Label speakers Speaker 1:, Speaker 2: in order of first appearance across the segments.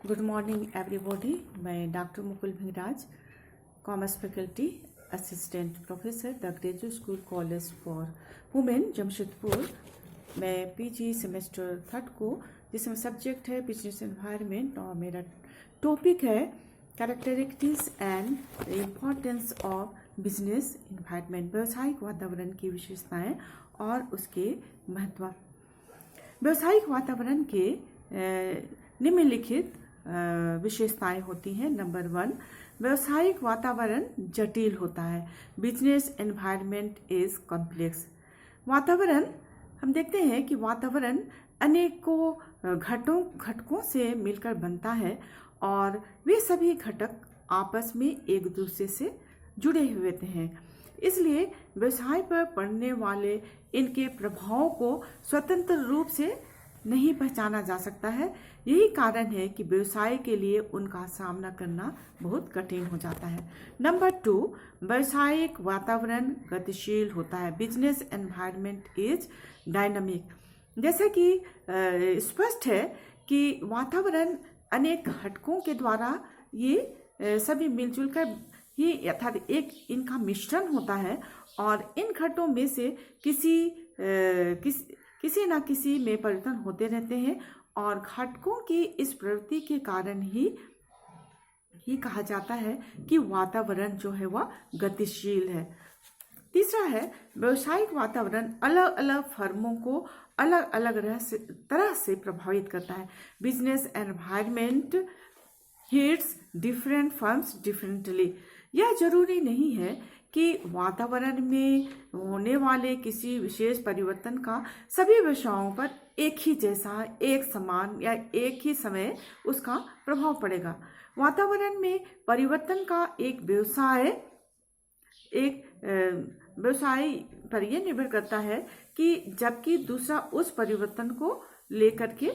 Speaker 1: Good morning everybody. मैं doctor Mukul Bhingraj, commerce faculty assistant professor, the graduate school college for women, Jamshedpur. मैं PG semester 3 को, जिसमें subject है business environment, और मेरा टॉपिक है characteristics and importance of business environment, व्यवसायिक वातावरण की विशेषताएं और उसके महत्व। व्यवसायिक वातावरण के निम्नलिखित विशेषताएं होती हैं। नंबर 1, व्यवसायिक वातावरण जटिल होता है। Business environment is complex. वातावरण, हम देखते हैं कि वातावरण अनेकों घटकों से मिलकर बनता है और वे सभी घटक आपस में एक दूसरे से जुड़े हुए हैं। इसलिए व्यवसाय पर पड़ने वाले इनके प्रभावों को स्वतंत्र रूप से नहीं पहचाना जा सकता है। यही कारण है कि व्यवसाय के लिए उनका सामना करना बहुत कठिन हो जाता है। नंबर 2, व्यवसायिक वातावरण गतिशील होता है। Business environment is dynamic. जैसे कि स्पष्ट है कि वातावरण अनेक घटकों के द्वारा ये सभी मिलजुल कर ये अर्थात एक इनका मिश्रण होता है और इन घटकों में से किसी न किसी में परिवर्तन होते रहते हैं और घटकों की इस प्रवृत्ति के कारण ही कहा जाता है कि वातावरण जो है वह गतिशील है। तीसरा है, व्यवसायिक वातावरण अलग अलग फर्मों को अलग अलग तरह से प्रभावित करता है। Business environment hits different firms differently. यह जरूरी नहीं है कि वातावरण में होने वाले किसी विशेष परिवर्तन का सभी व्यवसायों पर एक ही जैसा, एक समान या एक ही समय उसका प्रभाव पड़ेगा। वातावरण में परिवर्तन का एक व्यवसाय पर यह निर्भर करता है कि जबकि दूसरा उस परिवर्तन को लेकर के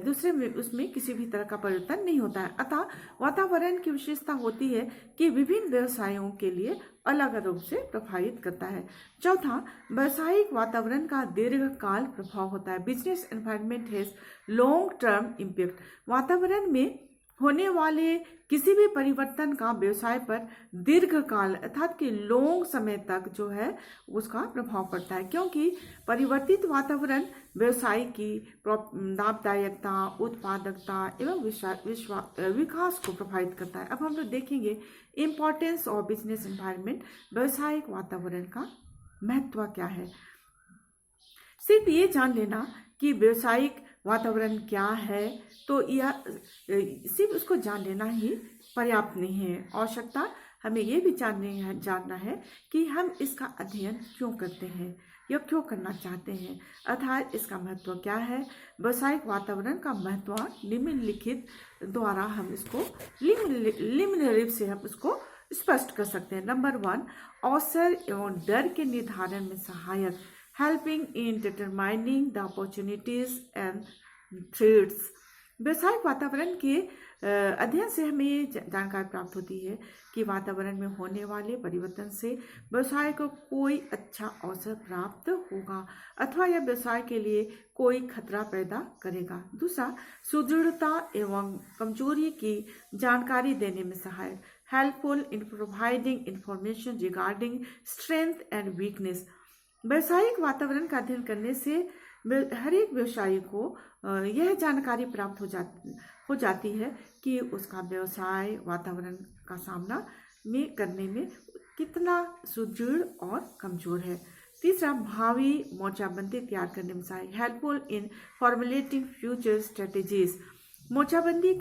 Speaker 1: दूसरे में उसमें किसी भी तरह का परिवर्तन नहीं होता है। अतः वातावरण की विशेषता होती है कि विभिन्न व्यवसायों के लिए अलग रूप से प्रभावित करता है। चौथा, व्यवसायिक वातावरण का दीर्घकाल प्रभाव होता है। Business environment has long term impact. वातावरण में होने वाले किसी भी परिवर्तन का व्यवसाय पर दीर्घकाल अर्थात कि लॉन्ग समय तक जो है उसका प्रभाव पड़ता है, क्योंकि परिवर्तित वातावरण व्यवसाय की लाभदायकता, उत्पादकता एवं विकास को प्रभावित करता है। अब हम लोग देखेंगे इम्पोर्टेंस ऑफ बिजनेस एनवायरनमेंट, व्यवसायिक वातावरण का महत्व क्या है। सिर्फ ये जान लेना कि व्यवसायिक वातावरण क्या है तो यह सिर्फ उसको जान लेना ही पर्याप्त नहीं है। आवश्यकता हमें ये भी जानना है कि हम इसका अध्ययन क्यों करते हैं या क्यों करना चाहते हैं, अर्थात इसका महत्व क्या है। व्यवसायिक वातावरण का महत्व निम्नलिखित द्वारा हम इसको लिमिनरी से हम उसको स्पष्ट कर सकते हैं। नंबर 1, अवसर एवं डर के निर्धारण में सहायक, helping in determining the opportunities and threats. व्यवसायिक वातावरण के अध्ययन से हमें ये जानकारी प्राप्त होती है कि वातावरण में होने वाले परिवर्तन से व्यवसाय को कोई अच्छा अवसर प्राप्त होगा अथवा यह व्यवसाय के लिए कोई खतरा पैदा करेगा। दूसरा, सुदृढ़ता एवं कमजोरी की जानकारी देने में सहायक, helpful in providing information regarding strength and weakness. व्यवसायिक वातावरण का अध्ययन करने से हर एक व्यवसायी को यह जानकारी प्राप्त हो जाती है कि उसका व्यवसाय वातावरण का सामना करने में कितना सुदृढ़ और कमजोर है। तीसरा, भावी मोर्चाबंदी तैयार करने में सहायक, helpful in formulating future strategies. मोर्चाबंदी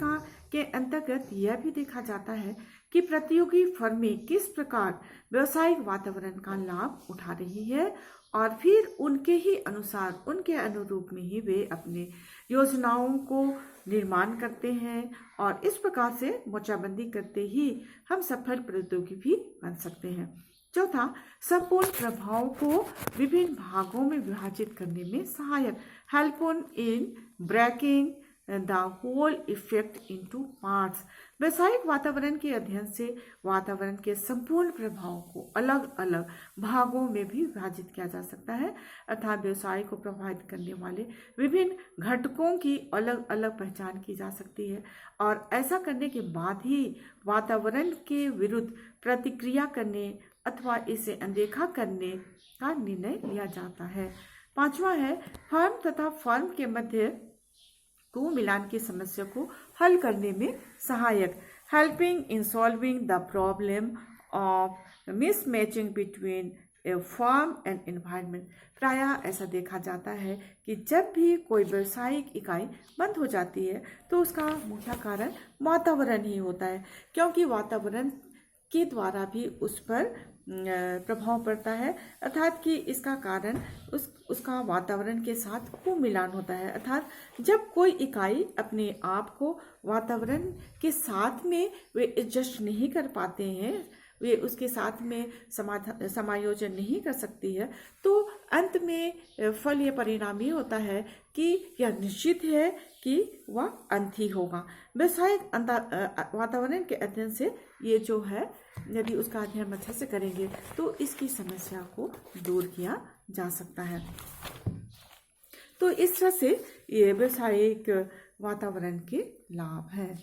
Speaker 1: के अंतर्गत यह भी देखा जाता है कि प्रतियोगी फर्में किस प्रकार व्यवसायिक वातावरण का लाभ उठा रही है और फिर उनके ही अनुसार, उनके अनुरूप में ही वे अपने योजनाओं को निर्माण करते हैं और इस प्रकार से मोर्चाबंदी करते ही हम सफल प्रतियोगी भी बन सकते हैं। चौथा, संपूर्ण प्रभाव को विभिन्न भागों में विभाजित करने में सहायक, helpful in breaking the whole effect into parts. व्यवसायिक वातावरण के अध्ययन से वातावरण के संपूर्ण प्रभावों को अलग अलग भागों में भी विभाजित किया जा सकता है, अर्थात व्यवसाय को प्रभावित करने वाले विभिन्न घटकों की अलग अलग पहचान की जा सकती है और ऐसा करने के बाद ही वातावरण के विरुद्ध प्रतिक्रिया करने अथवा इसे अनदेखा करने का निर्णय लिया जाता है। पांचवा है फर्म तथा फर्म के मध्य को मिलान की समस्या को हल करने में सहायक, helping in solving the problem of mismatching between A firm and environment. प्रायः ऐसा देखा जाता है कि जब भी कोई व्यावसायिक इकाई बंद हो जाती है तो उसका मुख्य कारण वातावरण ही होता है, क्योंकि वातावरण के द्वारा भी उस पर प्रभाव पड़ता है, अर्थात कि इसका कारण उसका वातावरण के साथ कुमिलान होता है। अर्थात जब कोई इकाई अपने आप को वातावरण के साथ में वे एडजस्ट नहीं कर पाते हैं, वे उसके साथ में समायोजन नहीं कर सकती है, तो अंत में फल ये परिणाम ये होता है कि यह निश्चित है कि वह अंत ही होगा। व्यवसायिक वातावरण के अध्ययन से ये जो है, यदि उसका अध्ययन अच्छे से करेंगे तो इसकी समस्या को दूर किया जा सकता है। तो इस तरह से ये व्यवसायिक वातावरण के लाभ हैं।